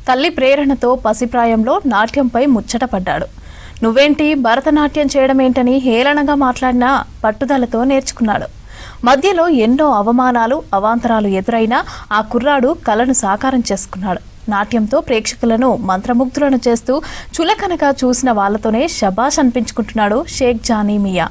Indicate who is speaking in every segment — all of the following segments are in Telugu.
Speaker 1: తల్లి ప్రేరణతో పసిప్రాయంలో నాట్యంపై ముచ్చటపడ్డాడు. నువ్వేంటి భరతనాట్యం చేయడమేంటని హేళనగా మాట్లాడినా పట్టుదలతో నేర్చుకున్నాడు. మధ్యలో ఎన్నో అవమానాలు అవాంతరాలు ఎదురైనా ఆ కుర్రాడు కలను సాకారం చేసుకున్నాడు. నాట్యంతో ప్రేక్షకులను మంత్రముగ్ధులను చేస్తూ చులకనగా చూసిన వాళ్లతోనే శబాష్ అనిపించుకుంటున్నాడు షేక్ జానీ మియా.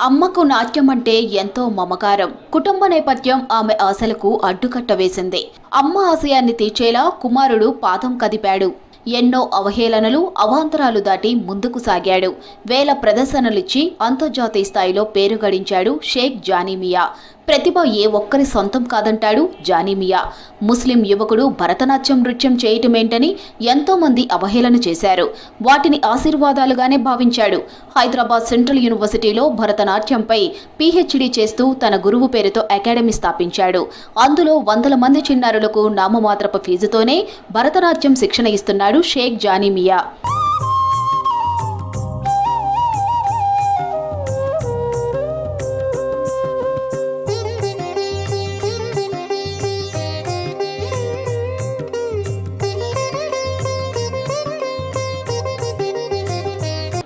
Speaker 2: అమ్మకు నాట్యం అంటే ఎంతో మమకారం. కుటుంబ నేపథ్యం ఆమె ఆశలకు అడ్డుకట్ట వేసింది. అమ్మ ఆశయాన్ని తీర్చేలా కుమారుడు పాదం కదిపాడు. ఎన్నో అవహేళనలు అవాంతరాలు దాటి ముందుకు సాగాడు. వేల ప్రదర్శనలిచ్చి అంతర్జాతీయ స్థాయిలో పేరు గడించాడు షేక్ జానీ మియా. ప్రతిభ ఏ ఒక్కరి సొంతం కాదంటాడు జానీ మియా. ముస్లిం యువకుడు భరతనాట్యం నృత్యం చేయటమేంటని ఎంతో మంది అవహేళన చేశారు. వాటిని ఆశీర్వాదాలుగానే భావించాడు. హైదరాబాద్ సెంట్రల్ యూనివర్సిటీలో భరతనాట్యంపై పీహెచ్డీ చేస్తూ తన గురువు పేరుతో అకాడమీ స్థాపించాడు. అందులో వందల మంది చిన్నారులకు నామమాత్రపు ఫీజుతోనే భరతనాట్యం శిక్షణ ఇస్తున్నాడు షేక్ జానీ మియా.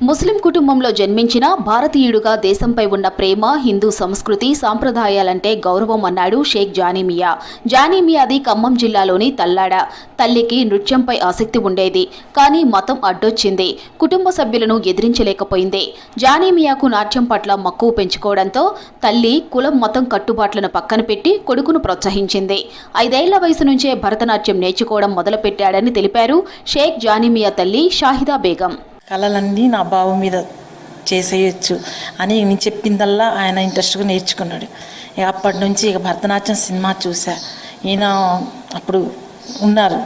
Speaker 2: ముస్లిం కుటుంబంలో జన్మించిన భారతీయుడుగా దేశంపై ఉన్న ప్రేమ, హిందూ సంస్కృతి సాంప్రదాయాలంటే గౌరవం అన్నాడు షేక్ జానీ మియా. జానీ మియాది ఖమ్మం జిల్లాలోని తల్లాడ. తల్లికి నృత్యంపై ఆసక్తి ఉండేది, కానీ మతం అడ్డొచ్చింది. కుటుంబ సభ్యులను ఎదిరించలేకపోయింది. జానీ మియాకు నాట్యం పట్ల మక్కువ పెంచుకోవడంతో తల్లి కులం మతం కట్టుబాట్లను పక్కన పెట్టి కొడుకును ప్రోత్సహించింది. 5 ఏళ్ల వయసు నుంచే భరతనాట్యం నేర్చుకోవడం మొదలుపెట్టాడని తెలిపారు షేక్ జానీ మియా తల్లి షాహిదా బేగం.
Speaker 3: కళలన్నీ నా బావ మీద చేసేయచ్చు అని నేను చెప్పిందల్లా ఆయన ఇంట్రెస్ట్గా నేర్చుకున్నాడు. అప్పటి నుంచి ఇక భరతనాట్యం సినిమా చూసా. ఈయన అప్పుడు ఉన్నారు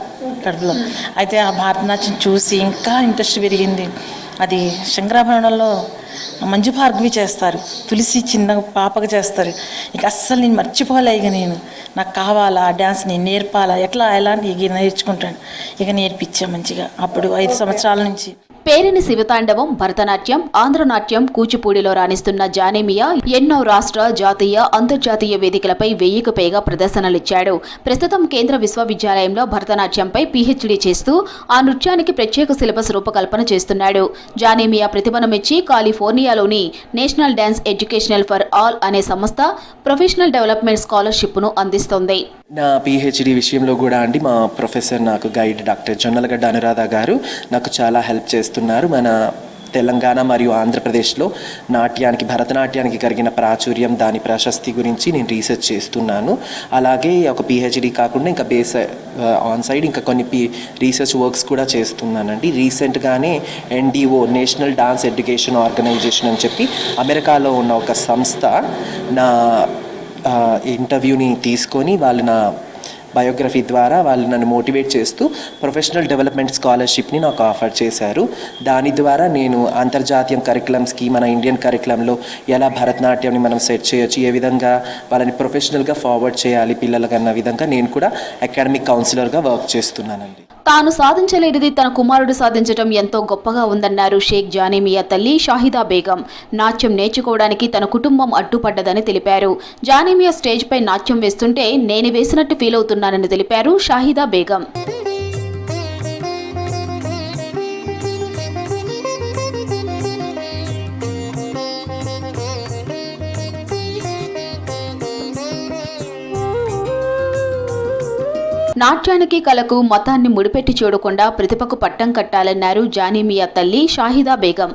Speaker 3: కడుపులో. అయితే ఆ భరతనాట్యం చూసి ఇంకా ఇంట్రెస్ట్ పెరిగింది. అది శంకరాభరణంలో మంజు భార్గవి చేస్తారు, తులసి చిన్న పాపగా చేస్తారు. ఇక అస్సలు నేను మర్చిపోలే. ఇక నేను నాకు కావాలా ఆ డ్యాన్స్, నేను నేర్పాలా, ఎలాంటి ఇక నేర్చుకుంటాను. ఇక నేర్పించా మంచిగా. అప్పుడు 5 సంవత్సరాల నుంచి
Speaker 2: పేరిని శివతాండవం, భరతనాట్యం, ఆంధ్రనాట్యం, కూచిపూడిలో రాణిస్తున్న జానీ మియా ఎన్నో రాష్ట్ర, జాతీయ, అంతర్జాతీయ వేదికలపై 1000కు పైగా ప్రదర్శనలిచ్చాడు. ప్రస్తుతం కేంద్ర విశ్వవిద్యాలయంలో భరతనాట్యంపై పీహెచ్డీ చేస్తూ ఆ నృత్యానికి ప్రత్యేక సిలబస్ రూపకల్పన చేస్తున్నాడు. జానీ మియా ప్రతిభను మెచ్చి కాలిఫోర్నియాలోని national dance educational for all అనే సంస్థ ప్రొఫెషనల్ డెవలప్మెంట్ స్కాలర్షిప్ను అందిస్తోంది.
Speaker 4: నా పీహెచ్డీ విషయంలో కూడా అండి మా ప్రొఫెసర్ నాకు గైడ్ డాక్టర్ జొన్నలగడ్డ అనురాధ గారు నాకు చాలా హెల్ప్ చేస్తున్నారు. మన తెలంగాణ మరియు ఆంధ్రప్రదేశ్లో నాట్యానికి, భరతనాట్యానికి కలిగిన ప్రాచుర్యం, దాని ప్రశస్తి గురించి నేను రీసెర్చ్ చేస్తున్నాను. అలాగే ఒక పీహెచ్డీ కాకుండా ఇంకా బేస్ ఆన్ సైడ్ ఇంకా కొన్ని రీసెర్చ్ వర్క్స్ కూడా చేస్తున్నానండి. రీసెంట్గానే NDO national dance education organisation అని చెప్పి అమెరికాలో ఉన్న ఒక సంస్థ నా ఇంటర్వ్యూని తీసుకొని వాళ్ళు నా బయోగ్రఫీ ద్వారా వాళ్ళు నన్ను మోటివేట్ చేస్తూ ప్రొఫెషనల్ డెవలప్మెంట్ స్కాలర్షిప్ని నాకు ఆఫర్ చేశారు. దాని ద్వారా నేను అంతర్జాతీయ కరికులమ్స్కి, మన ఇండియన్ కరికులంలో ఎలా భరతనాట్యంని మనం సెట్ చేయొచ్చు, ఏ విధంగా వాళ్ళని ప్రొఫెషనల్గా ఫార్వర్డ్ చేయాలి పిల్లలకన్న విధంగా నేను కూడా అకాడమిక్ కౌన్సిలర్గా వర్క్ చేస్తున్నానండి.
Speaker 2: తాను సాధించలేనిది తన కుమారుడు సాధించడం ఎంతో గొప్పగా ఉందన్నారు షేక్ జానీ మియా తల్లి షాహిదా బేగం. నాట్యం నేర్చుకోవడానికి తన కుటుంబం అడ్డుపడ్డదని తెలిపారు. జానీ మియా స్టేజ్ పై నాట్యం వేస్తుంటే నేను వేసినట్టు ఫీల్ అవుతున్నానని తెలిపారు షాహిదా బేగం. నాట్యానికి, కళకు, మతాన్ని ముడిపెట్టి చూడకుండా ప్రతిభకు పట్టం కట్టాలన్నారు జానీ మియా తల్లి షాహిదా బేగం.